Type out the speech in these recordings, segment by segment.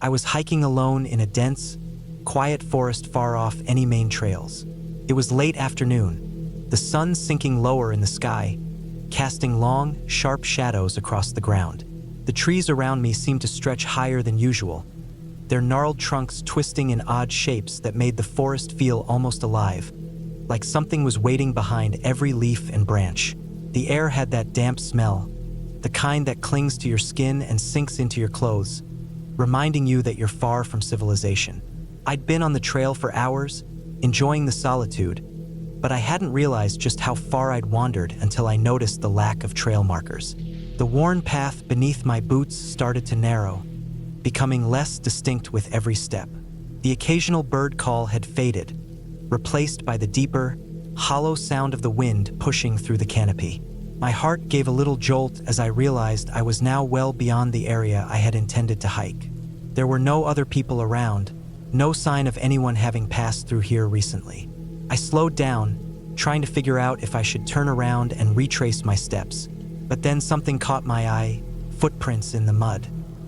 I was hiking alone in a dense, quiet forest far off any main trails. It was late afternoon, the sun sinking lower in the sky, casting long, sharp shadows across the ground. The trees around me seemed to stretch higher than usual, their gnarled trunks twisting in odd shapes that made the forest feel almost alive, like something was waiting behind every leaf and branch. The air had that damp smell, the kind that clings to your skin and sinks into your clothes, reminding you that you're far from civilization. I'd been on the trail for hours, enjoying the solitude, but I hadn't realized just how far I'd wandered until I noticed the lack of trail markers. The worn path beneath my boots started to narrow, becoming less distinct with every step. The occasional bird call had faded, replaced by the deeper, hollow sound of the wind pushing through the canopy. My heart gave a little jolt as I realized I was now well beyond the area I had intended to hike. There were no other people around, no sign of anyone having passed through here recently. I slowed down, trying to figure out if I should turn around and retrace my steps. But then something caught my eye, footprints in the mud.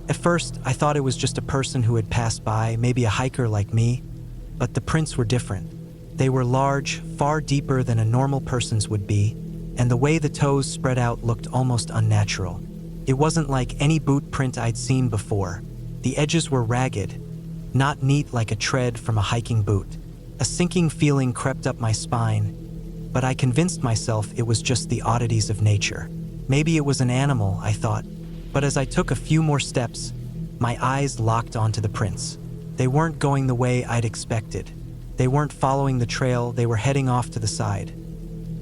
At first, I thought it was just a person who had passed by, maybe a hiker like me, but the prints were different. They were large, far deeper than a normal person's would be, and the way the toes spread out looked almost unnatural. It wasn't like any boot print I'd seen before. The edges were ragged, not neat like a tread from a hiking boot. A sinking feeling crept up my spine, but I convinced myself it was just the oddities of nature. Maybe it was an animal, I thought, but as I took a few more steps, my eyes locked onto the prints. They weren't going the way I'd expected. They weren't following the trail, they were heading off to the side,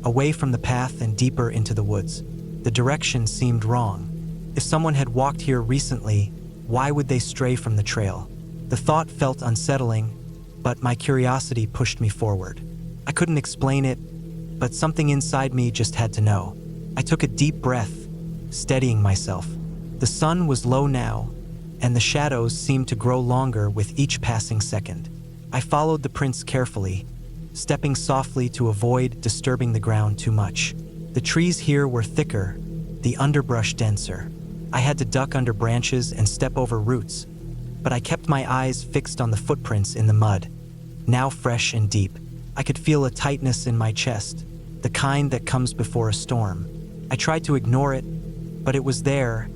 away from the path and deeper into the woods. The direction seemed wrong. If someone had walked here recently, why would they stray from the trail? The thought felt unsettling, but my curiosity pushed me forward. I couldn't explain it, but something inside me just had to know. I took a deep breath, steadying myself. The sun was low now, and the shadows seemed to grow longer with each passing second. I followed the prints carefully, stepping softly to avoid disturbing the ground too much. The trees here were thicker, the underbrush denser. I had to duck under branches and step over roots, but I kept my eyes fixed on the footprints in the mud, now fresh and deep. I could feel a tightness in my chest, the kind that comes before a storm. I tried to ignore it, but it was there,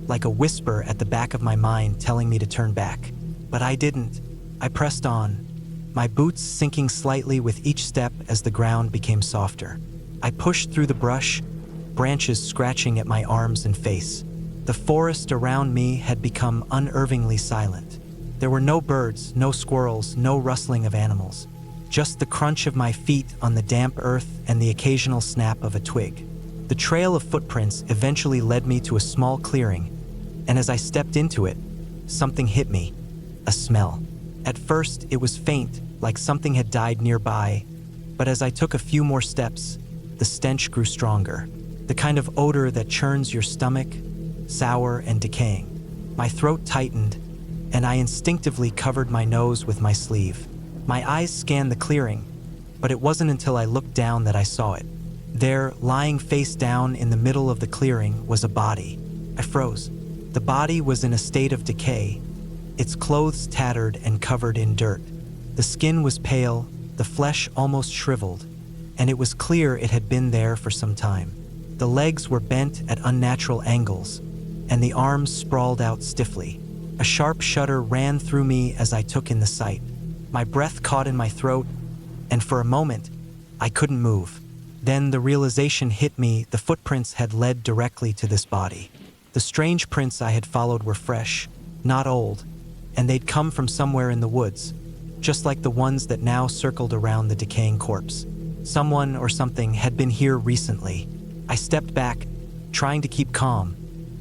like a whisper at the back of my mind telling me to turn back. But I didn't. I pressed on, my boots sinking slightly with each step as the ground became softer. I pushed through the brush, branches scratching at my arms and face. The forest around me had become unnervingly silent. There were no birds, no squirrels, no rustling of animals, just the crunch of my feet on the damp earth and the occasional snap of a twig. The trail of footprints eventually led me to a small clearing, and as I stepped into it, something hit me, a smell. At first, it was faint, like something had died nearby, but as I took a few more steps, the stench grew stronger, the kind of odor that churns your stomach, sour and decaying. My throat tightened, and I instinctively covered my nose with my sleeve. My eyes scanned the clearing, but it wasn't until I looked down that I saw it. There, lying face down in the middle of the clearing, was a body. I froze. The body was in a state of decay, its clothes tattered and covered in dirt. The skin was pale, the flesh almost shriveled, and it was clear it had been there for some time. The legs were bent at unnatural angles, and the arms sprawled out stiffly. A sharp shudder ran through me as I took in the sight. My breath caught in my throat, and for a moment, I couldn't move. Then the realization hit me: the footprints had led directly to this body. The strange prints I had followed were fresh, not old, and they'd come from somewhere in the woods, just like the ones that now circled around the decaying corpse. Someone or something had been here recently. I stepped back, trying to keep calm,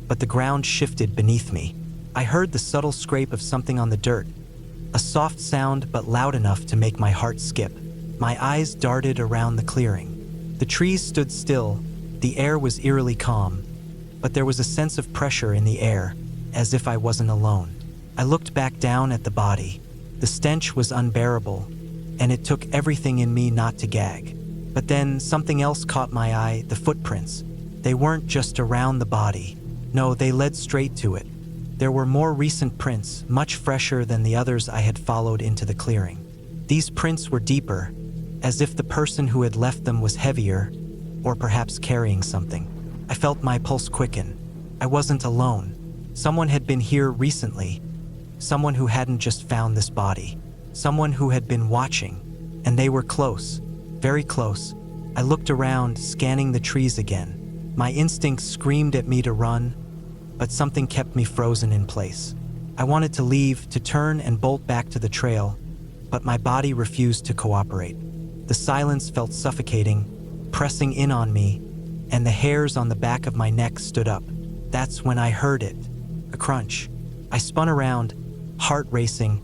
but the ground shifted beneath me. I heard the subtle scrape of something on the dirt, a soft sound but loud enough to make my heart skip. My eyes darted around the clearing. The trees stood still, the air was eerily calm, but there was a sense of pressure in the air, as if I wasn't alone. I looked back down at the body. The stench was unbearable, and it took everything in me not to gag. But then something else caught my eye: the footprints. They weren't just around the body. No, they led straight to it. There were more recent prints, much fresher than the others I had followed into the clearing. These prints were deeper, as if the person who had left them was heavier, or perhaps carrying something. I felt my pulse quicken. I wasn't alone. Someone had been here recently. Someone who hadn't just found this body. Someone who had been watching. And they were close, very close. I looked around, scanning the trees again. My instincts screamed at me to run, but something kept me frozen in place. I wanted to leave, to turn and bolt back to the trail, but my body refused to cooperate. The silence felt suffocating, pressing in on me, and the hairs on the back of my neck stood up. That's when I heard it, a crunch. I spun around, heart racing,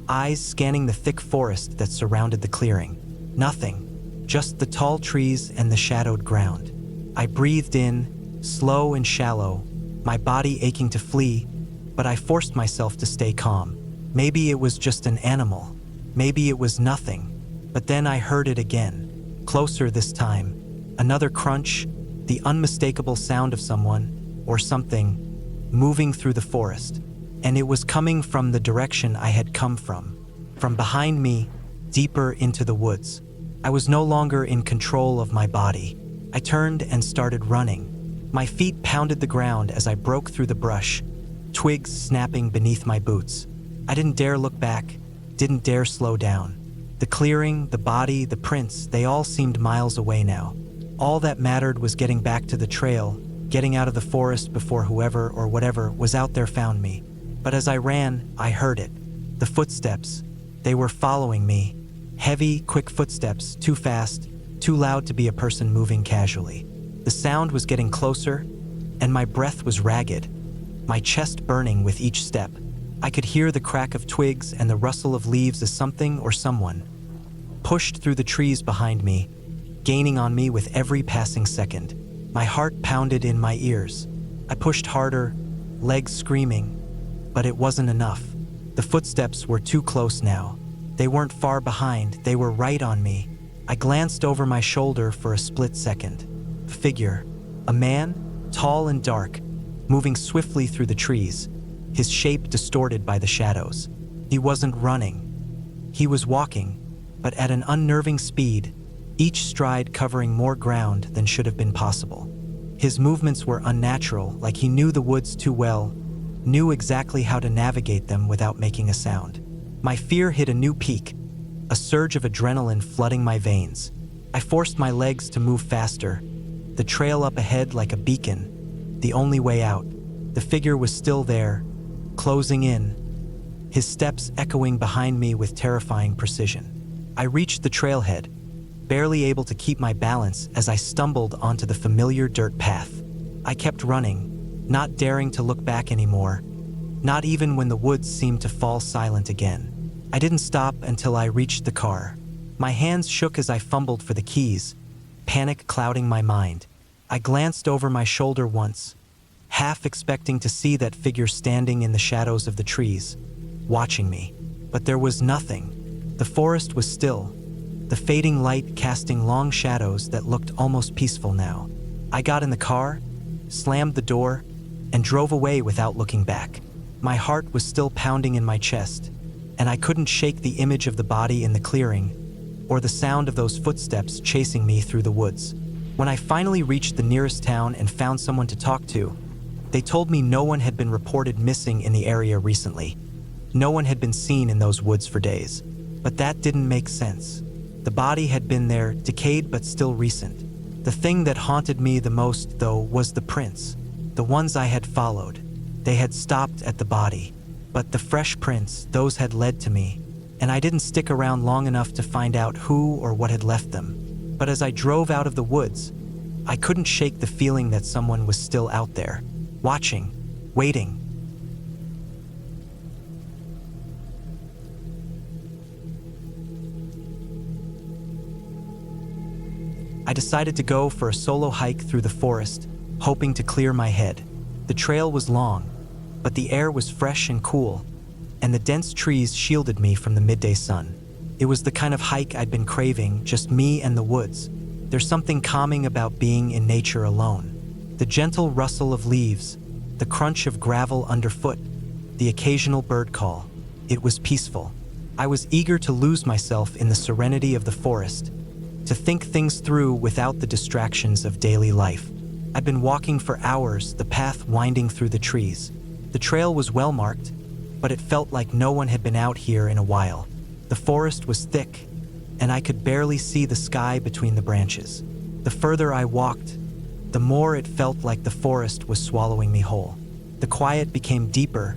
eyes scanning the thick forest that surrounded the clearing. Nothing, just the tall trees and the shadowed ground. I breathed in, slow and shallow, my body aching to flee, but I forced myself to stay calm. Maybe it was just an animal. Maybe it was nothing. But then I heard it again, closer this time. Another crunch, the unmistakable sound of someone, or something, moving through the forest. And it was coming from the direction I had come from behind me, deeper into the woods. I was no longer in control of my body. I turned and started running. My feet pounded the ground as I broke through the brush, twigs snapping beneath my boots. I didn't dare look back, didn't dare slow down. The clearing, the body, the prints, they all seemed miles away now. All that mattered was getting back to the trail, getting out of the forest before whoever or whatever was out there found me. But as I ran, I heard it. The footsteps. They were following me. Heavy, quick footsteps, too fast, too loud to be a person moving casually. The sound was getting closer, and my breath was ragged, my chest burning with each step. I could hear the crack of twigs and the rustle of leaves as something or someone pushed through the trees behind me, gaining on me with every passing second. My heart pounded in my ears. I pushed harder, legs screaming, but it wasn't enough. The footsteps were too close now. They weren't far behind, they were right on me. I glanced over my shoulder for a split second. A figure, a man, tall and dark, moving swiftly through the trees, his shape distorted by the shadows. He wasn't running. He was walking, but at an unnerving speed, each stride covering more ground than should have been possible. His movements were unnatural, like he knew the woods too well, knew exactly how to navigate them without making a sound. My fear hit a new peak, a surge of adrenaline flooding my veins. I forced my legs to move faster, the trail up ahead like a beacon, the only way out. The figure was still there, closing in, his steps echoing behind me with terrifying precision. I reached the trailhead, barely able to keep my balance as I stumbled onto the familiar dirt path. I kept running, not daring to look back anymore, not even when the woods seemed to fall silent again. I didn't stop until I reached the car. My hands shook as I fumbled for the keys, panic clouding my mind. I glanced over my shoulder once, half expecting to see that figure standing in the shadows of the trees, watching me. But there was nothing. The forest was still, the fading light casting long shadows that looked almost peaceful now. I got in the car, slammed the door, and drove away without looking back. My heart was still pounding in my chest, and I couldn't shake the image of the body in the clearing, or the sound of those footsteps chasing me through the woods. When I finally reached the nearest town and found someone to talk to, they told me no one had been reported missing in the area recently. No one had been seen in those woods for days. But that didn't make sense. The body had been there, decayed but still recent. The thing that haunted me the most, though, was the prints. The ones I had followed. They had stopped at the body. But the fresh prints, those had led to me. And I didn't stick around long enough to find out who or what had left them. But as I drove out of the woods, I couldn't shake the feeling that someone was still out there, watching, waiting. I decided to go for a solo hike through the forest, hoping to clear my head. The trail was long, but the air was fresh and cool, and the dense trees shielded me from the midday sun. It was the kind of hike I'd been craving, just me and the woods. There's something calming about being in nature alone. The gentle rustle of leaves, the crunch of gravel underfoot, the occasional bird call. It was peaceful. I was eager to lose myself in the serenity of the forest, to think things through without the distractions of daily life. I'd been walking for hours, the path winding through the trees. The trail was well marked, but it felt like no one had been out here in a while. The forest was thick, and I could barely see the sky between the branches. The further I walked, the more it felt like the forest was swallowing me whole. The quiet became deeper,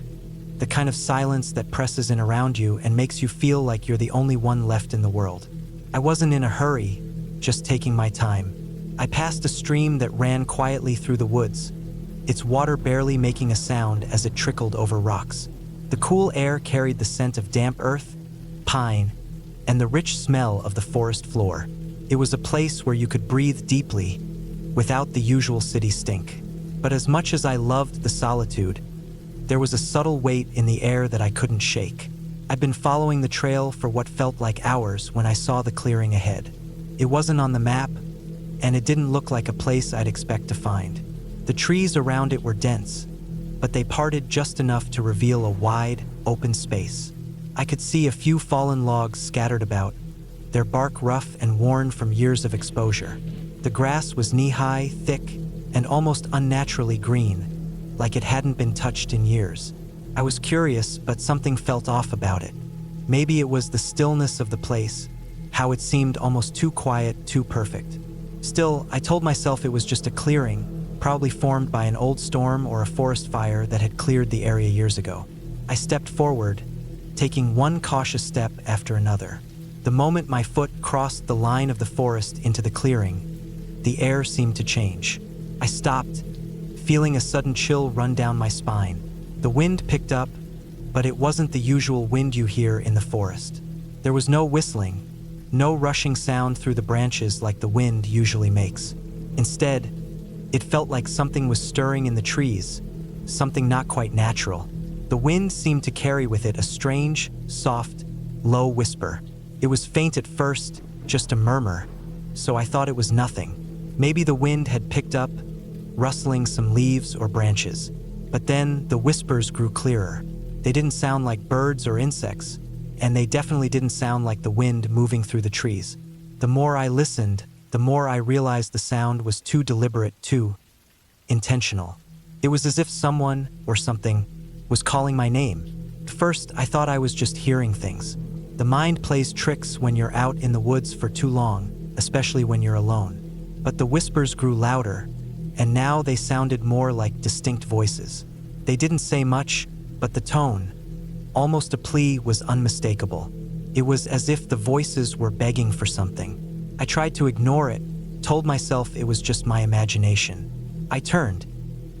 the kind of silence that presses in around you and makes you feel like you're the only one left in the world. I wasn't in a hurry, just taking my time. I passed a stream that ran quietly through the woods, its water barely making a sound as it trickled over rocks. The cool air carried the scent of damp earth, pine, and the rich smell of the forest floor. It was a place where you could breathe deeply, without the usual city stink. But as much as I loved the solitude, there was a subtle weight in the air that I couldn't shake. I'd been following the trail for what felt like hours when I saw the clearing ahead. It wasn't on the map, and it didn't look like a place I'd expect to find. The trees around it were dense, but they parted just enough to reveal a wide, open space. I could see a few fallen logs scattered about, their bark rough and worn from years of exposure. The grass was knee-high, thick, and almost unnaturally green, like it hadn't been touched in years. I was curious, but something felt off about it. Maybe it was the stillness of the place, how it seemed almost too quiet, too perfect. Still, I told myself it was just a clearing, probably formed by an old storm or a forest fire that had cleared the area years ago. I stepped forward, taking one cautious step after another. The moment my foot crossed the line of the forest into the clearing, the air seemed to change. I stopped, feeling a sudden chill run down my spine. The wind picked up, but it wasn't the usual wind you hear in the forest. There was no whistling, no rushing sound through the branches like the wind usually makes. Instead, it felt like something was stirring in the trees, something not quite natural. The wind seemed to carry with it a strange, soft, low whisper. It was faint at first, just a murmur, so I thought it was nothing. Maybe the wind had picked up, rustling some leaves or branches. But then the whispers grew clearer. They didn't sound like birds or insects, and they definitely didn't sound like the wind moving through the trees. The more I listened, the more I realized the sound was too deliberate, too intentional. It was as if someone, or something, was calling my name. At first, I thought I was just hearing things. The mind plays tricks when you're out in the woods for too long, especially when you're alone. But the whispers grew louder, and now they sounded more like distinct voices. They didn't say much, but the tone, almost a plea, was unmistakable. It was as if the voices were begging for something. I tried to ignore it, told myself it was just my imagination. I turned,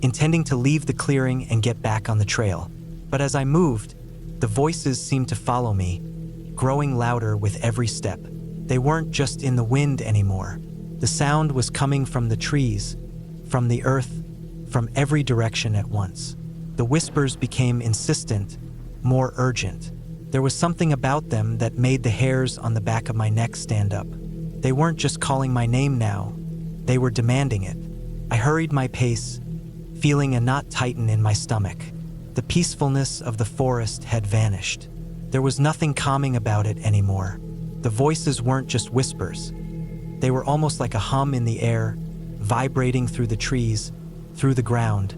intending to leave the clearing and get back on the trail. But as I moved, the voices seemed to follow me, growing louder with every step. They weren't just in the wind anymore. The sound was coming from the trees, from the earth, from every direction at once. The whispers became insistent, more urgent. There was something about them that made the hairs on the back of my neck stand up. They weren't just calling my name now, they were demanding it. I hurried my pace, feeling a knot tighten in my stomach. The peacefulness of the forest had vanished. There was nothing calming about it anymore. The voices weren't just whispers. They were almost like a hum in the air, vibrating through the trees, through the ground,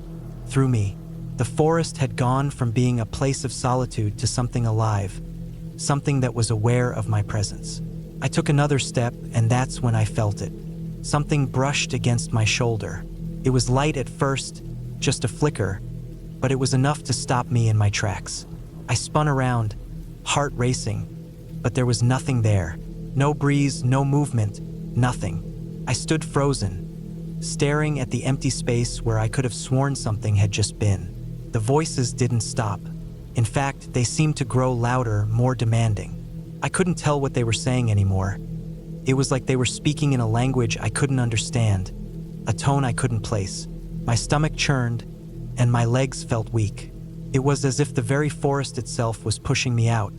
through me. The forest had gone from being a place of solitude to something alive, something that was aware of my presence. I took another step, and that's when I felt it. Something brushed against my shoulder. It was light at first, just a flicker, but it was enough to stop me in my tracks. I spun around, heart racing, but there was nothing there. No breeze, no movement, nothing. I stood frozen, staring at the empty space where I could have sworn something had just been. The voices didn't stop. In fact, they seemed to grow louder, more demanding. I couldn't tell what they were saying anymore. It was like they were speaking in a language I couldn't understand, a tone I couldn't place. My stomach churned, and my legs felt weak. It was as if the very forest itself was pushing me out,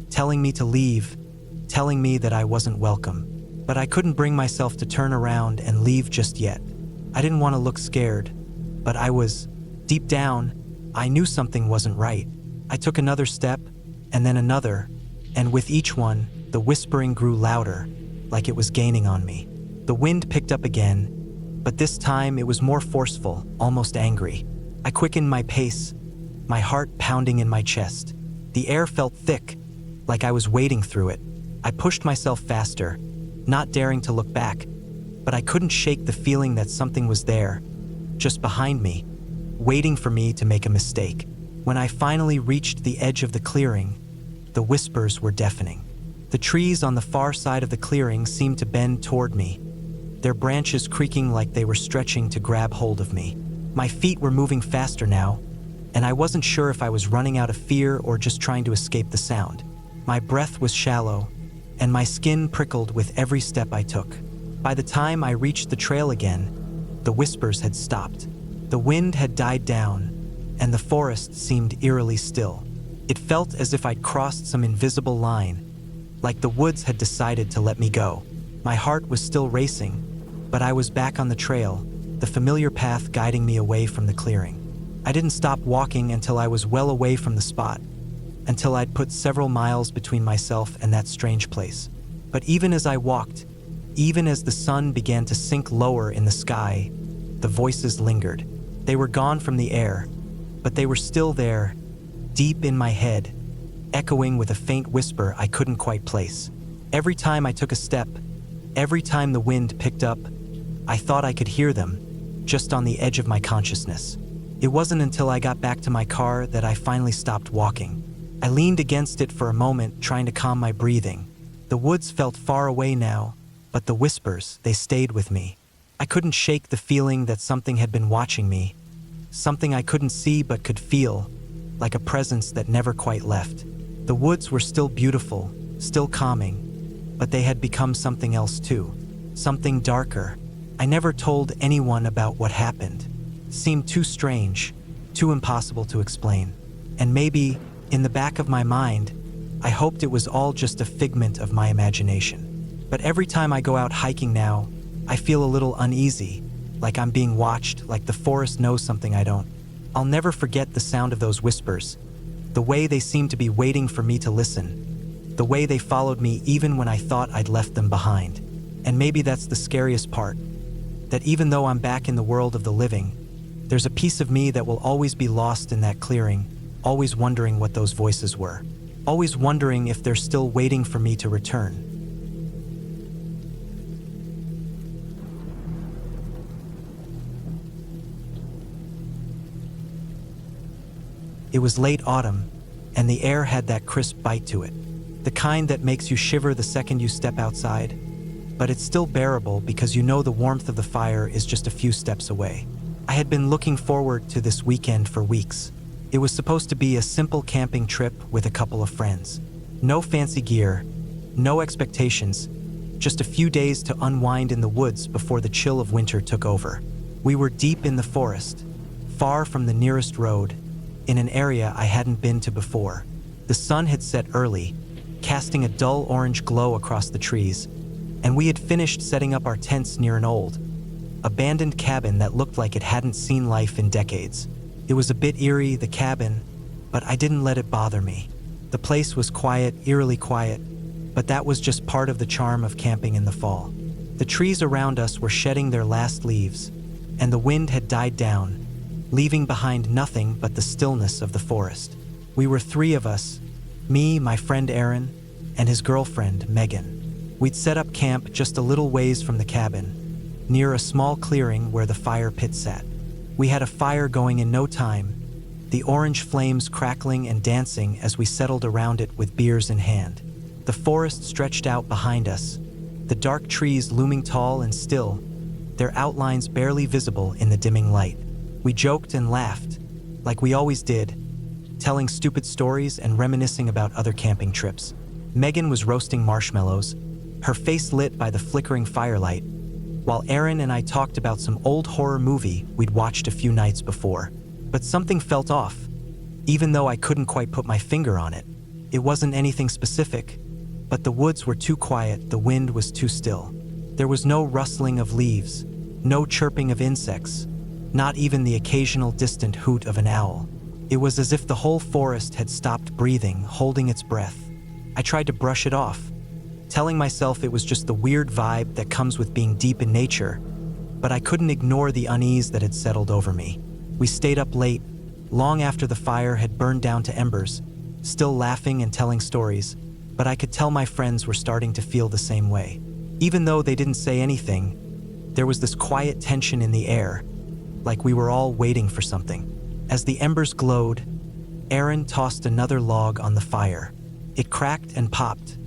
telling me to leave, telling me that I wasn't welcome. But I couldn't bring myself to turn around and leave just yet. I didn't want to look scared, but I was, deep down, I knew something wasn't right. I took another step, and then another, and with each one, the whispering grew louder, like it was gaining on me. The wind picked up again, but this time it was more forceful, almost angry. I quickened my pace, my heart pounding in my chest. The air felt thick, like I was wading through it. I pushed myself faster, not daring to look back, but I couldn't shake the feeling that something was there, just behind me, waiting for me to make a mistake. When I finally reached the edge of the clearing, the whispers were deafening. The trees on the far side of the clearing seemed to bend toward me, their branches creaking like they were stretching to grab hold of me. My feet were moving faster now, and I wasn't sure if I was running out of fear or just trying to escape the sound. My breath was shallow, and my skin prickled with every step I took. By the time I reached the trail again, the whispers had stopped. The wind had died down, and the forest seemed eerily still. It felt as if I'd crossed some invisible line, like the woods had decided to let me go. My heart was still racing, but I was back on the trail, the familiar path guiding me away from the clearing. I didn't stop walking until I was well away from the spot, until I'd put several miles between myself and that strange place. But even as I walked, even as the sun began to sink lower in the sky, the voices lingered. They were gone from the air, but they were still there, deep in my head, echoing with a faint whisper I couldn't quite place. Every time I took a step, every time the wind picked up, I thought I could hear them, just on the edge of my consciousness. It wasn't until I got back to my car that I finally stopped walking. I leaned against it for a moment, trying to calm my breathing. The woods felt far away now, but the whispers, they stayed with me. I couldn't shake the feeling that something had been watching me, something I couldn't see but could feel, like a presence that never quite left. The woods were still beautiful, still calming, but they had become something else too, something darker. I never told anyone about what happened. It seemed too strange, too impossible to explain. And maybe, in the back of my mind, I hoped it was all just a figment of my imagination. But every time I go out hiking now, I feel a little uneasy, like I'm being watched, like the forest knows something I don't. I'll never forget the sound of those whispers, the way they seemed to be waiting for me to listen, the way they followed me even when I thought I'd left them behind. And maybe that's the scariest part, that even though I'm back in the world of the living, there's a piece of me that will always be lost in that clearing, always wondering what those voices were, always wondering if they're still waiting for me to return. It was late autumn, and the air had that crisp bite to it, the kind that makes you shiver the second you step outside, but it's still bearable because you know the warmth of the fire is just a few steps away. I had been looking forward to this weekend for weeks. It was supposed to be a simple camping trip with a couple of friends. No fancy gear, no expectations, just a few days to unwind in the woods before the chill of winter took over. We were deep in the forest, far from the nearest road, in an area I hadn't been to before. The sun had set early, casting a dull orange glow across the trees, and we had finished setting up our tents near an old, abandoned cabin that looked like it hadn't seen life in decades. It was a bit eerie, the cabin, but I didn't let it bother me. The place was quiet, eerily quiet, but that was just part of the charm of camping in the fall. The trees around us were shedding their last leaves, and the wind had died down, leaving behind nothing but the stillness of the forest. We were three of us, me, my friend Aaron, and his girlfriend, Megan. We'd set up camp just a little ways from the cabin, near a small clearing where the fire pit sat. We had a fire going in no time, the orange flames crackling and dancing as we settled around it with beers in hand. The forest stretched out behind us, the dark trees looming tall and still, their outlines barely visible in the dimming light. We joked and laughed, like we always did, telling stupid stories and reminiscing about other camping trips. Megan was roasting marshmallows, her face lit by the flickering firelight, while Aaron and I talked about some old horror movie we'd watched a few nights before. But something felt off, even though I couldn't quite put my finger on it. It wasn't anything specific, but the woods were too quiet, the wind was too still. There was no rustling of leaves, no chirping of insects, not even the occasional distant hoot of an owl. It was as if the whole forest had stopped breathing, holding its breath. I tried to brush it off, telling myself it was just the weird vibe that comes with being deep in nature, but I couldn't ignore the unease that had settled over me. We stayed up late, long after the fire had burned down to embers, still laughing and telling stories, but I could tell my friends were starting to feel the same way. Even though they didn't say anything, there was this quiet tension in the air, like we were all waiting for something. As the embers glowed, Aaron tossed another log on the fire. It cracked and popped,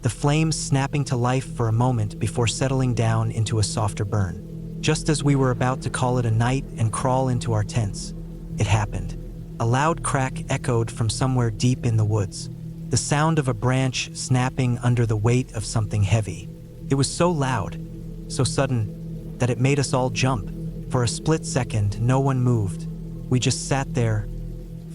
the flames snapping to life for a moment before settling down into a softer burn. Just as we were about to call it a night and crawl into our tents, it happened. A loud crack echoed from somewhere deep in the woods, the sound of a branch snapping under the weight of something heavy. It was so loud, so sudden, that it made us all jump. For a split second, no one moved. We just sat there,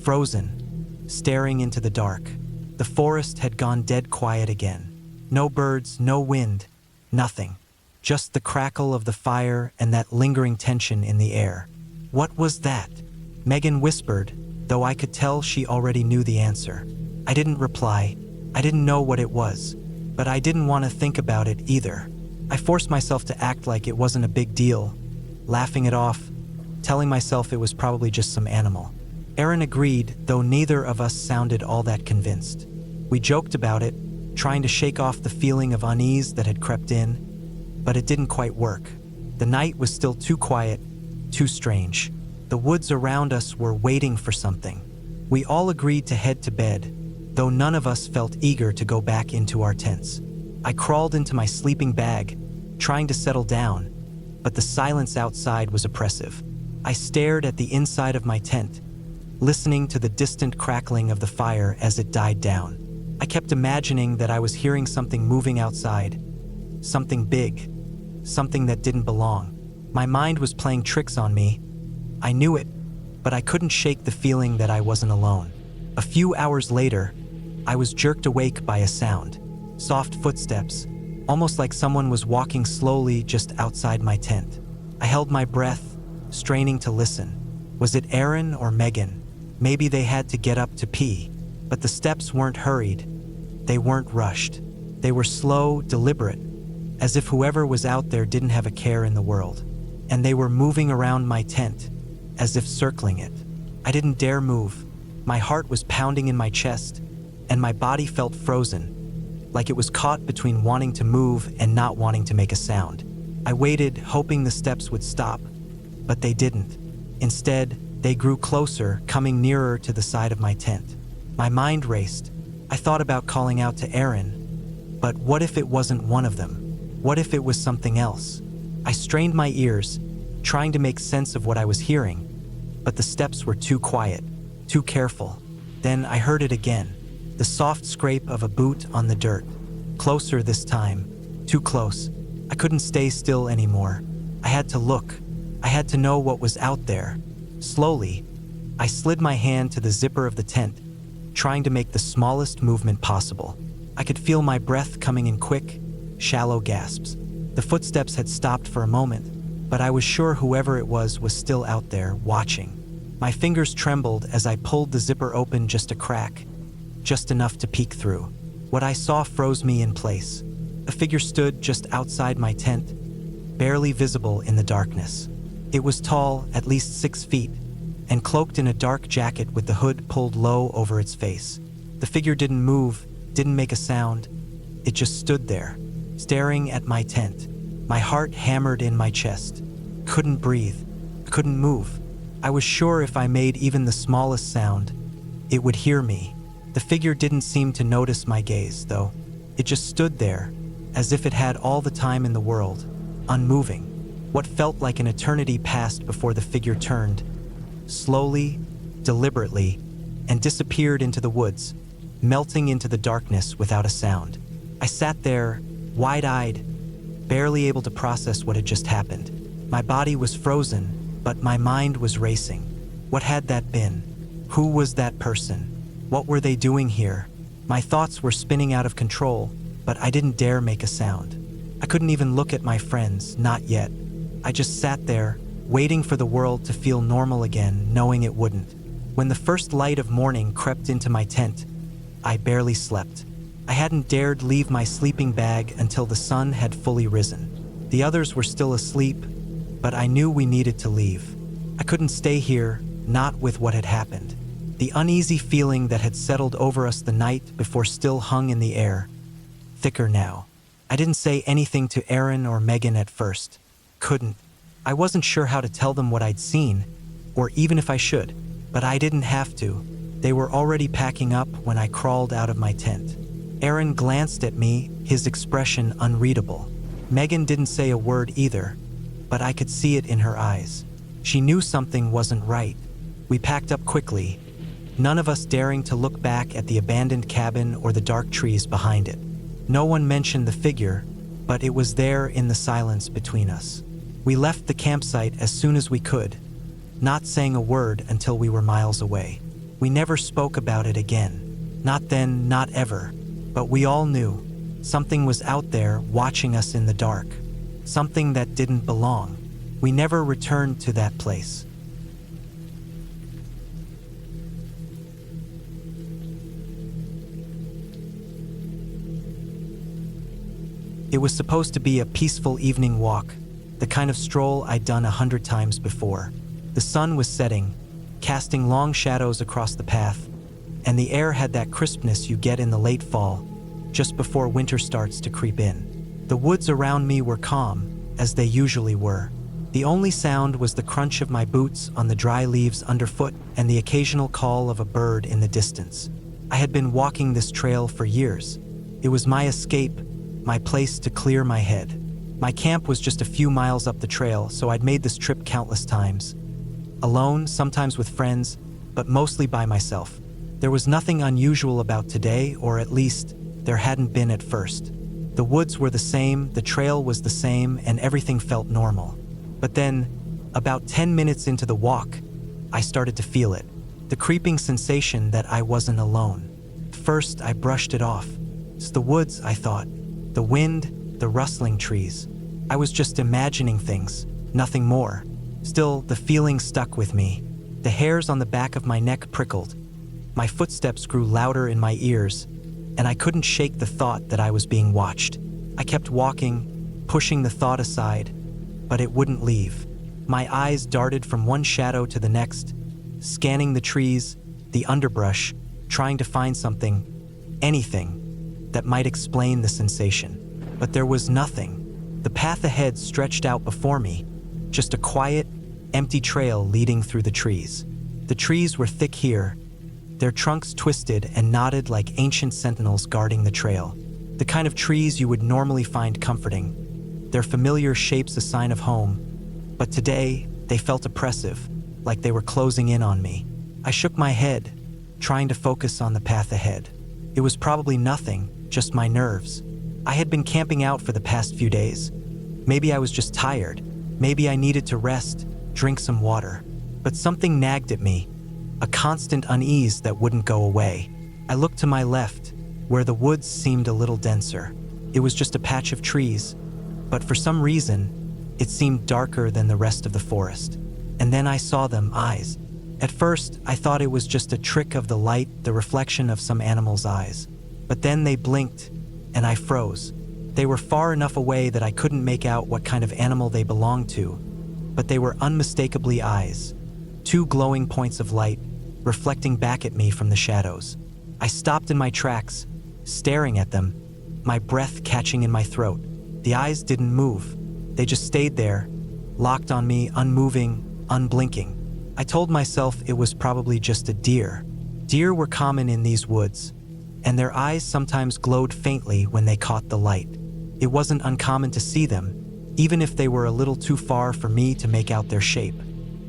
frozen, staring into the dark. The forest had gone dead quiet again. No birds, no wind, nothing. Just the crackle of the fire and that lingering tension in the air. What was that? Megan whispered, though I could tell she already knew the answer. I didn't reply. I didn't know what it was, but I didn't want to think about it either. I forced myself to act like it wasn't a big deal, laughing it off, telling myself it was probably just some animal. Aaron agreed, though neither of us sounded all that convinced. We joked about it, trying to shake off the feeling of unease that had crept in, but it didn't quite work. The night was still too quiet, too strange. The woods around us were waiting for something. We all agreed to head to bed, though none of us felt eager to go back into our tents. I crawled into my sleeping bag, trying to settle down, but the silence outside was oppressive. I stared at the inside of my tent, listening to the distant crackling of the fire as it died down. I kept imagining that I was hearing something moving outside, something big, something that didn't belong. My mind was playing tricks on me. I knew it, but I couldn't shake the feeling that I wasn't alone. A few hours later, I was jerked awake by a sound. Soft footsteps, almost like someone was walking slowly just outside my tent. I held my breath, straining to listen. Was it Aaron or Megan? Maybe they had to get up to pee, but the steps weren't hurried. They weren't rushed. They were slow, deliberate, as if whoever was out there didn't have a care in the world. And they were moving around my tent, as if circling it. I didn't dare move. My heart was pounding in my chest, and my body felt frozen, like it was caught between wanting to move and not wanting to make a sound. I waited, hoping the steps would stop, but they didn't. Instead, they grew closer, coming nearer to the side of my tent. My mind raced. I thought about calling out to Aaron, but what if it wasn't one of them? What if it was something else? I strained my ears, trying to make sense of what I was hearing, but the steps were too quiet, too careful. Then I heard it again, the soft scrape of a boot on the dirt. Closer this time, too close. I couldn't stay still anymore. I had to look. I had to know what was out there. Slowly, I slid my hand to the zipper of the tent, trying to make the smallest movement possible. I could feel my breath coming in quick, shallow gasps. The footsteps had stopped for a moment, but I was sure whoever it was still out there, watching. My fingers trembled as I pulled the zipper open just a crack, just enough to peek through. What I saw froze me in place. A figure stood just outside my tent, barely visible in the darkness. It was tall, at least 6 feet, and cloaked in a dark jacket with the hood pulled low over its face. The figure didn't move, didn't make a sound. It just stood there, staring at my tent. My heart hammered in my chest. Couldn't breathe. Couldn't move. I was sure if I made even the smallest sound, it would hear me. The figure didn't seem to notice my gaze, though. It just stood there, as if it had all the time in the world, unmoving. What felt like an eternity passed before the figure turned, slowly, deliberately, and disappeared into the woods, melting into the darkness without a sound. I sat there, wide-eyed, barely able to process what had just happened. My body was frozen, but my mind was racing. What had that been? Who was that person? What were they doing here? My thoughts were spinning out of control, but I didn't dare make a sound. I couldn't even look at my friends, not yet. I just sat there, waiting for the world to feel normal again, knowing it wouldn't. When the first light of morning crept into my tent, I barely slept. I hadn't dared leave my sleeping bag until the sun had fully risen. The others were still asleep, but I knew we needed to leave. I couldn't stay here, not with what had happened. The uneasy feeling that had settled over us the night before still hung in the air, thicker now. I didn't say anything to Aaron or Megan at first. Couldn't. I wasn't sure how to tell them what I'd seen, or even if I should, but I didn't have to. They were already packing up when I crawled out of my tent. Aaron glanced at me, his expression unreadable. Megan didn't say a word either, but I could see it in her eyes. She knew something wasn't right. We packed up quickly, none of us daring to look back at the abandoned cabin or the dark trees behind it. No one mentioned the figure, but it was there in the silence between us. We left the campsite as soon as we could, not saying a word until we were miles away. We never spoke about it again. Not then, not ever. But we all knew something was out there watching us in the dark. Something that didn't belong. We never returned to that place. It was supposed to be a peaceful evening walk, the kind of stroll I'd done 100 times before. The sun was setting, casting long shadows across the path, and the air had that crispness you get in the late fall, just before winter starts to creep in. The woods around me were calm, as they usually were. The only sound was the crunch of my boots on the dry leaves underfoot and the occasional call of a bird in the distance. I had been walking this trail for years. It was my escape, my place to clear my head. My camp was just a few miles up the trail, so I'd made this trip countless times. Alone, sometimes with friends, but mostly by myself. There was nothing unusual about today, or at least, there hadn't been at first. The woods were the same, the trail was the same, and everything felt normal. But then, about 10 minutes into the walk, I started to feel it. The creeping sensation that I wasn't alone. First, I brushed it off. It's the woods, I thought. The wind, the rustling trees. I was just imagining things, nothing more. Still, the feeling stuck with me. The hairs on the back of my neck prickled. My footsteps grew louder in my ears, and I couldn't shake the thought that I was being watched. I kept walking, pushing the thought aside, but it wouldn't leave. My eyes darted from one shadow to the next, scanning the trees, the underbrush, trying to find something, anything, that might explain the sensation. But there was nothing. The path ahead stretched out before me, just a quiet, empty trail leading through the trees. The trees were thick here, their trunks twisted and knotted like ancient sentinels guarding the trail. The kind of trees you would normally find comforting, their familiar shapes a sign of home. But today, they felt oppressive, like they were closing in on me. I shook my head, trying to focus on the path ahead. It was probably nothing, just my nerves. I had been camping out for the past few days. Maybe I was just tired. Maybe I needed to rest, drink some water. But something nagged at me, a constant unease that wouldn't go away. I looked to my left, where the woods seemed a little denser. It was just a patch of trees, but for some reason, it seemed darker than the rest of the forest. And then I saw them, eyes. At first, I thought it was just a trick of the light, the reflection of some animal's eyes. But then they blinked, and I froze. They were far enough away that I couldn't make out what kind of animal they belonged to, but they were unmistakably eyes. Two glowing points of light, reflecting back at me from the shadows. I stopped in my tracks, staring at them, my breath catching in my throat. The eyes didn't move. They just stayed there, locked on me, unmoving, unblinking. I told myself it was probably just a deer. Deer were common in these woods, and their eyes sometimes glowed faintly when they caught the light. It wasn't uncommon to see them, even if they were a little too far for me to make out their shape.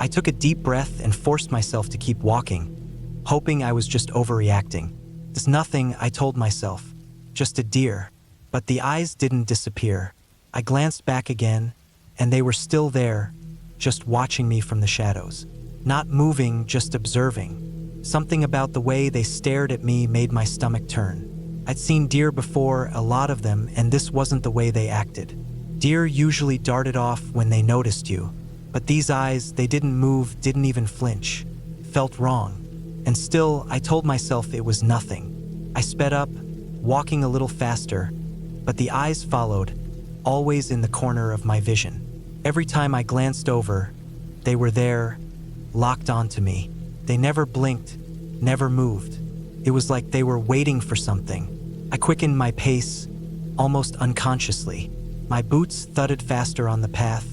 I took a deep breath and forced myself to keep walking, hoping I was just overreacting. There's nothing, I told myself, just a deer. But the eyes didn't disappear. I glanced back again, and they were still there, just watching me from the shadows. Not moving, just observing. Something about the way they stared at me made my stomach turn. I'd seen deer before, a lot of them, and this wasn't the way they acted. Deer usually darted off when they noticed you, but these eyes, they didn't move, didn't even flinch. Felt wrong. And still, I told myself it was nothing. I sped up, walking a little faster, but the eyes followed, always in the corner of my vision. Every time I glanced over, they were there, locked onto me. They never blinked, never moved. It was like they were waiting for something. I quickened my pace, almost unconsciously. My boots thudded faster on the path,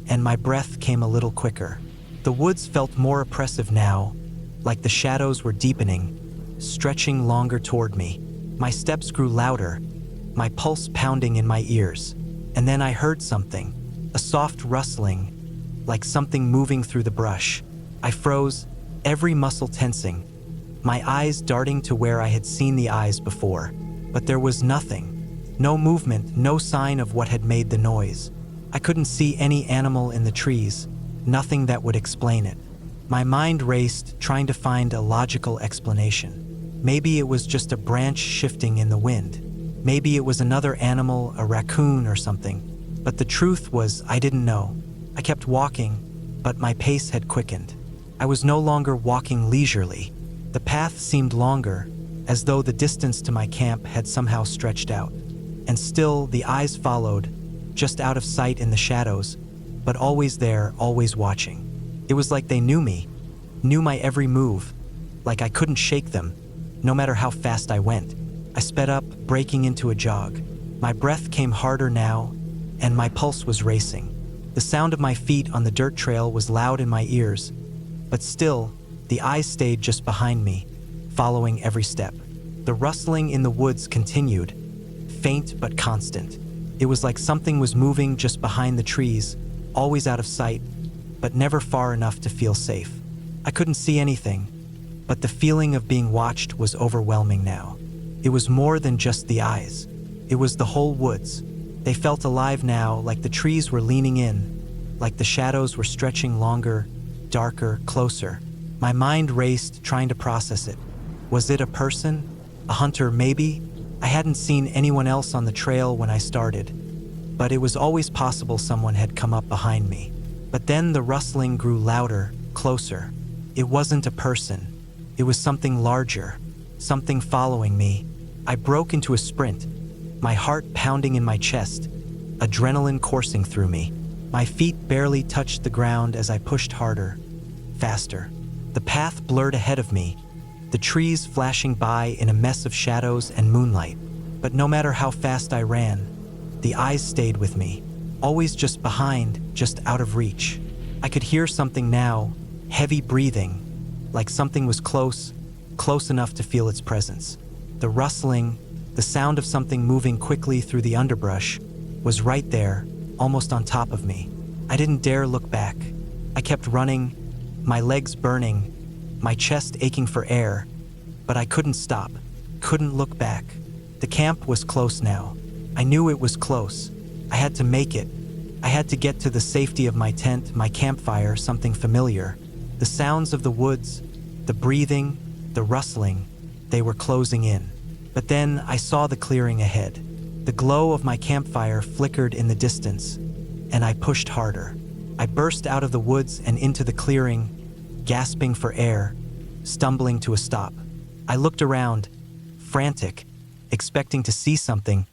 and my breath came a little quicker. The woods felt more oppressive now, like the shadows were deepening, stretching longer toward me. My steps grew louder, my pulse pounding in my ears. And then I heard something, a soft rustling, like something moving through the brush. I froze, every muscle tensing, my eyes darting to where I had seen the eyes before. But there was nothing. No movement, no sign of what had made the noise. I couldn't see any animal in the trees, nothing that would explain it. My mind raced, trying to find a logical explanation. Maybe it was just a branch shifting in the wind. Maybe it was another animal, a raccoon or something. But the truth was, I didn't know. I kept walking, but my pace had quickened. I was no longer walking leisurely. The path seemed longer, as though the distance to my camp had somehow stretched out. And still, the eyes followed, just out of sight in the shadows, but always there, always watching. It was like they knew me, knew my every move, like I couldn't shake them, no matter how fast I went. I sped up, breaking into a jog. My breath came harder now, and my pulse was racing. The sound of my feet on the dirt trail was loud in my ears, but still, the eyes stayed just behind me, following every step. The rustling in the woods continued, faint but constant. It was like something was moving just behind the trees, always out of sight, but never far enough to feel safe. I couldn't see anything, but the feeling of being watched was overwhelming now. It was more than just the eyes. It was the whole woods. They felt alive now, like the trees were leaning in, like the shadows were stretching longer, darker, closer. My mind raced, trying to process it. Was it a person? A hunter, maybe? I hadn't seen anyone else on the trail when I started, but it was always possible someone had come up behind me. But then the rustling grew louder, closer. It wasn't a person. It was something larger, something following me. I broke into a sprint, my heart pounding in my chest, adrenaline coursing through me. My feet barely touched the ground as I pushed harder, faster. The path blurred ahead of me, the trees flashing by in a mess of shadows and moonlight. But no matter how fast I ran, the eyes stayed with me, always just behind, just out of reach. I could hear something now, heavy breathing, like something was close, close enough to feel its presence. The rustling, the sound of something moving quickly through the underbrush, was right there, almost on top of me. I didn't dare look back. I kept running, my legs burning, my chest aching for air, but I couldn't stop, couldn't look back. The camp was close now. I knew it was close. I had to make it. I had to get to the safety of my tent, my campfire, something familiar. The sounds of the woods, the breathing, the rustling, they were closing in. But then I saw the clearing ahead. The glow of my campfire flickered in the distance, and I pushed harder. I burst out of the woods and into the clearing, gasping for air, stumbling to a stop. I looked around, frantic, expecting to see something,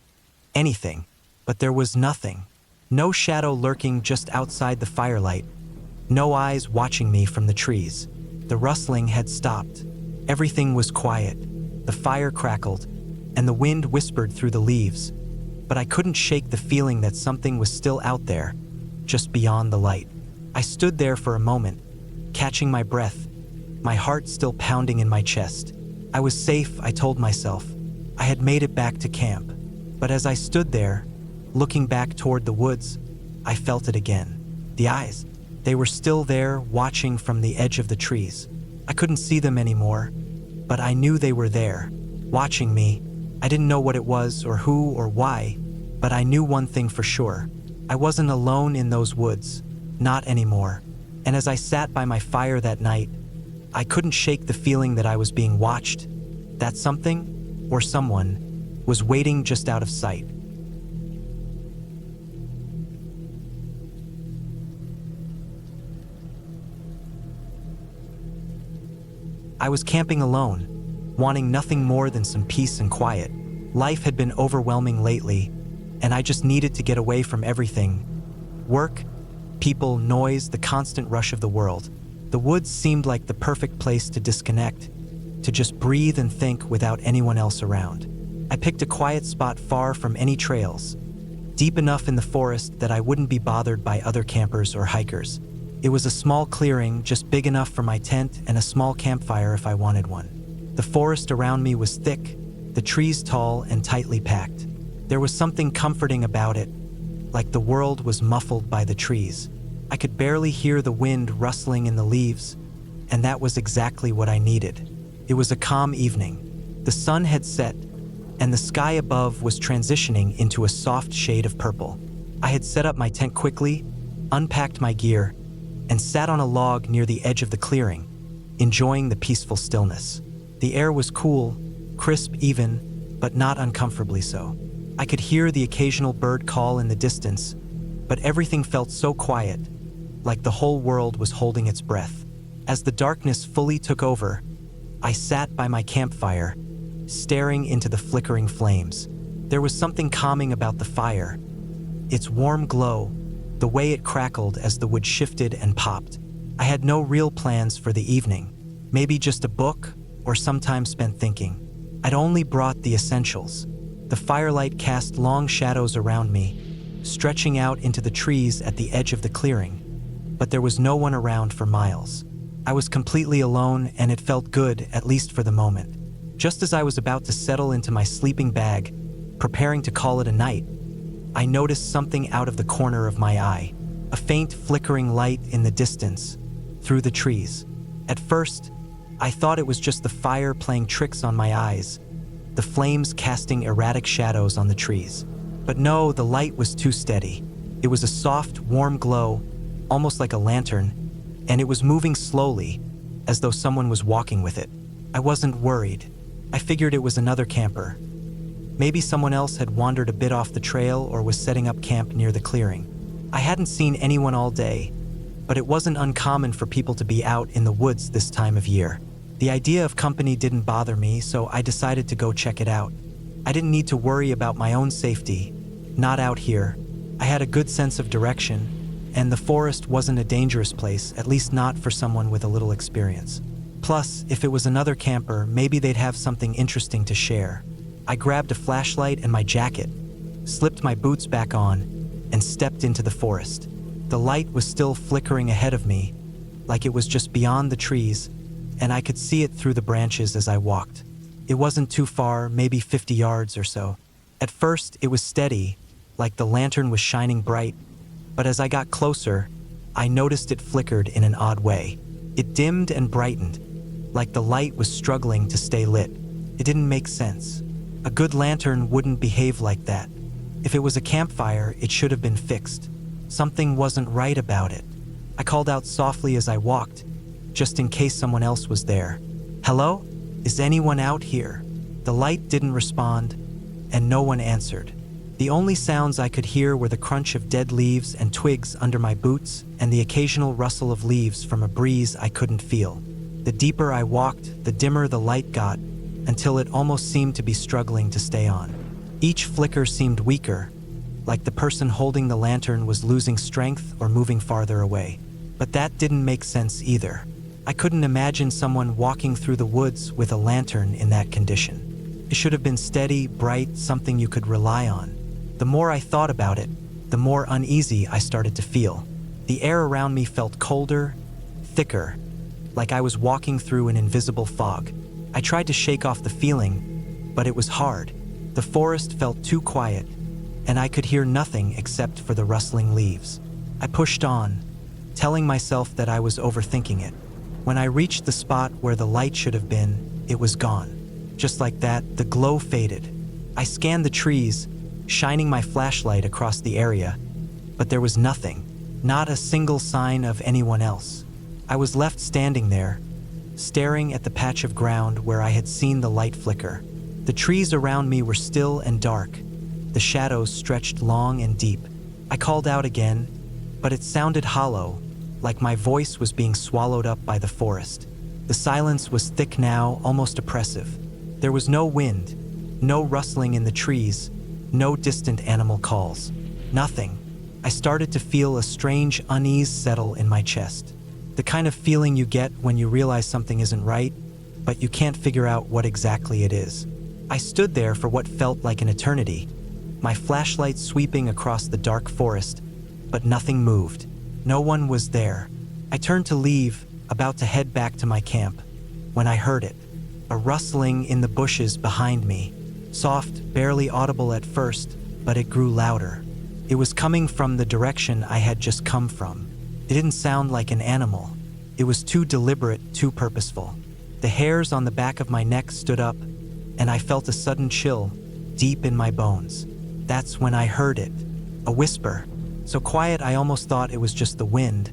anything, but there was nothing. No shadow lurking just outside the firelight, no eyes watching me from the trees. The rustling had stopped. Everything was quiet. The fire crackled, and the wind whispered through the leaves. But I couldn't shake the feeling that something was still out there, just beyond the light. I stood there for a moment, catching my breath, my heart still pounding in my chest. I was safe, I told myself. I had made it back to camp. But as I stood there, looking back toward the woods, I felt it again. The eyes, they were still there, watching from the edge of the trees. I couldn't see them anymore, but I knew they were there, watching me. I didn't know what it was or who or why, but I knew one thing for sure. I wasn't alone in those woods, not anymore. And as I sat by my fire that night, I couldn't shake the feeling that I was being watched, that something, or someone, was waiting just out of sight. I was camping alone, wanting nothing more than some peace and quiet. Life had been overwhelming lately, and I just needed to get away from everything. Work, people, noise, the constant rush of the world. The woods seemed like the perfect place to disconnect, to just breathe and think without anyone else around. I picked a quiet spot far from any trails, deep enough in the forest that I wouldn't be bothered by other campers or hikers. It was a small clearing, just big enough for my tent and a small campfire if I wanted one. The forest around me was thick, the trees tall and tightly packed. There was something comforting about it, like the world was muffled by the trees. I could barely hear the wind rustling in the leaves, and that was exactly what I needed. It was a calm evening. The sun had set, and the sky above was transitioning into a soft shade of purple. I had set up my tent quickly, unpacked my gear, and sat on a log near the edge of the clearing, enjoying the peaceful stillness. The air was cool, crisp even, but not uncomfortably so. I could hear the occasional bird call in the distance, but everything felt so quiet, like the whole world was holding its breath. As the darkness fully took over, I sat by my campfire, staring into the flickering flames. There was something calming about the fire, its warm glow, the way it crackled as the wood shifted and popped. I had no real plans for the evening, maybe just a book or some time spent thinking. I'd only brought the essentials. The firelight cast long shadows around me, stretching out into the trees at the edge of the clearing, but there was no one around for miles. I was completely alone, and it felt good, at least for the moment. Just as I was about to settle into my sleeping bag, preparing to call it a night, I noticed something out of the corner of my eye, a faint flickering light in the distance, through the trees. At first, I thought it was just the fire playing tricks on my eyes, the flames casting erratic shadows on the trees. But no, the light was too steady. It was a soft, warm glow, almost like a lantern, and it was moving slowly, as though someone was walking with it. I wasn't worried. I figured it was another camper. Maybe someone else had wandered a bit off the trail or was setting up camp near the clearing. I hadn't seen anyone all day, but it wasn't uncommon for people to be out in the woods this time of year. The idea of company didn't bother me, so I decided to go check it out. I didn't need to worry about my own safety. Not out here. I had a good sense of direction, and the forest wasn't a dangerous place, at least not for someone with a little experience. Plus, if it was another camper, maybe they'd have something interesting to share. I grabbed a flashlight and my jacket, slipped my boots back on, and stepped into the forest. The light was still flickering ahead of me, like it was just beyond the trees, and I could see it through the branches as I walked. It wasn't too far, maybe 50 yards or so. At first, it was steady, like the lantern was shining bright, but as I got closer, I noticed it flickered in an odd way. It dimmed and brightened, like the light was struggling to stay lit. It didn't make sense. A good lantern wouldn't behave like that. If it was a campfire, it should have been fixed. Something wasn't right about it. I called out softly as I walked, just in case someone else was there. "Hello? Is anyone out here?" The light didn't respond, and no one answered. The only sounds I could hear were the crunch of dead leaves and twigs under my boots and the occasional rustle of leaves from a breeze I couldn't feel. The deeper I walked, the dimmer the light got, until it almost seemed to be struggling to stay on. Each flicker seemed weaker, like the person holding the lantern was losing strength or moving farther away. But that didn't make sense either. I couldn't imagine someone walking through the woods with a lantern in that condition. It should have been steady, bright, something you could rely on. The more I thought about it, the more uneasy I started to feel. The air around me felt colder, thicker, like I was walking through an invisible fog. I tried to shake off the feeling, but it was hard. The forest felt too quiet, and I could hear nothing except for the rustling leaves. I pushed on, telling myself that I was overthinking it. When I reached the spot where the light should have been, it was gone. Just like that, the glow faded. I scanned the trees, shining my flashlight across the area, but there was nothing, not a single sign of anyone else. I was left standing there, staring at the patch of ground where I had seen the light flicker. The trees around me were still and dark. The shadows stretched long and deep. I called out again, but it sounded hollow, like my voice was being swallowed up by the forest. The silence was thick now, almost oppressive. There was no wind, no rustling in the trees, no distant animal calls. Nothing. I started to feel a strange unease settle in my chest. The kind of feeling you get when you realize something isn't right, but you can't figure out what exactly it is. I stood there for what felt like an eternity, my flashlight sweeping across the dark forest, but nothing moved. No one was there. I turned to leave, about to head back to my camp, when I heard it. A rustling in the bushes behind me. Soft, barely audible at first, but it grew louder. It was coming from the direction I had just come from. It didn't sound like an animal. It was too deliberate, too purposeful. The hairs on the back of my neck stood up, and I felt a sudden chill deep in my bones. That's when I heard it. A whisper, so quiet I almost thought it was just the wind,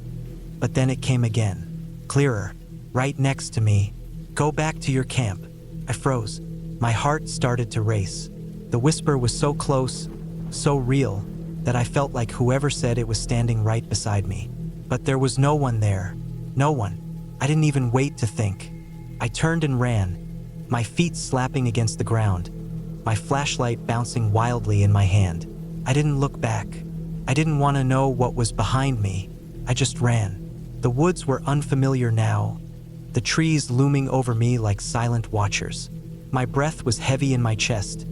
but then it came again, clearer, right next to me. "Go back to your camp." I froze. My heart started to race. The whisper was so close, so real, that I felt like whoever said it was standing right beside me. But there was no one there. No one. I didn't even wait to think. I turned and ran, my feet slapping against the ground, my flashlight bouncing wildly in my hand. I didn't look back. I didn't want to know what was behind me. I just ran. The woods were unfamiliar now, the trees looming over me like silent watchers. My breath was heavy in my chest,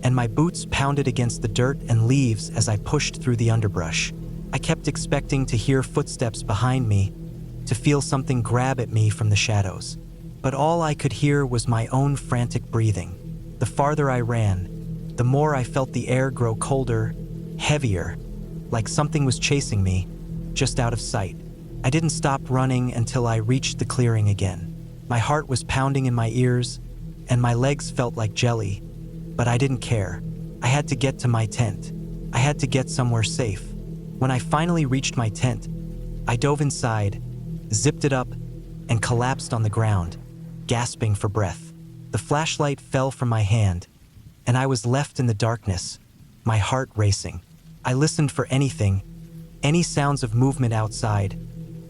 and my boots pounded against the dirt and leaves as I pushed through the underbrush. I kept expecting to hear footsteps behind me, to feel something grab at me from the shadows. But all I could hear was my own frantic breathing. The farther I ran, the more I felt the air grow colder, heavier, like something was chasing me, just out of sight. I didn't stop running until I reached the clearing again. My heart was pounding in my ears, and my legs felt like jelly, but I didn't care. I had to get to my tent. I had to get somewhere safe. When I finally reached my tent, I dove inside, zipped it up, and collapsed on the ground, gasping for breath. The flashlight fell from my hand, and I was left in the darkness, my heart racing. I listened for anything, any sounds of movement outside,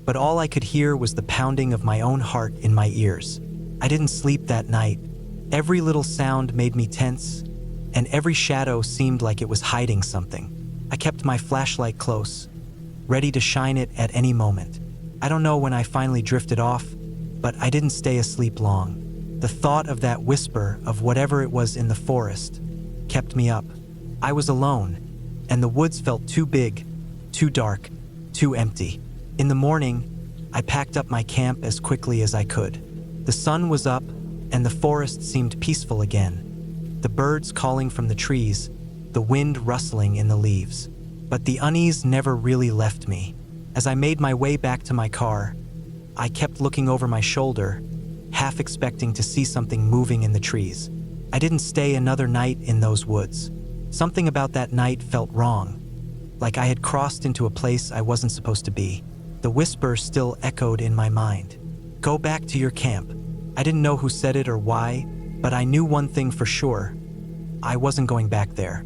but all I could hear was the pounding of my own heart in my ears. I didn't sleep that night. Every little sound made me tense, and every shadow seemed like it was hiding something. I kept my flashlight close, ready to shine it at any moment. I don't know when I finally drifted off, but I didn't stay asleep long. The thought of that whisper of whatever it was in the forest kept me up. I was alone, and the woods felt too big, too dark, too empty. In the morning, I packed up my camp as quickly as I could. The sun was up, and the forest seemed peaceful again. The birds calling from the trees, the wind rustling in the leaves. But the unease never really left me. As I made my way back to my car, I kept looking over my shoulder, half expecting to see something moving in the trees. I didn't stay another night in those woods. Something about that night felt wrong, like I had crossed into a place I wasn't supposed to be. The whisper still echoed in my mind. "Go back to your camp." I didn't know who said it or why, but I knew one thing for sure. I wasn't going back there.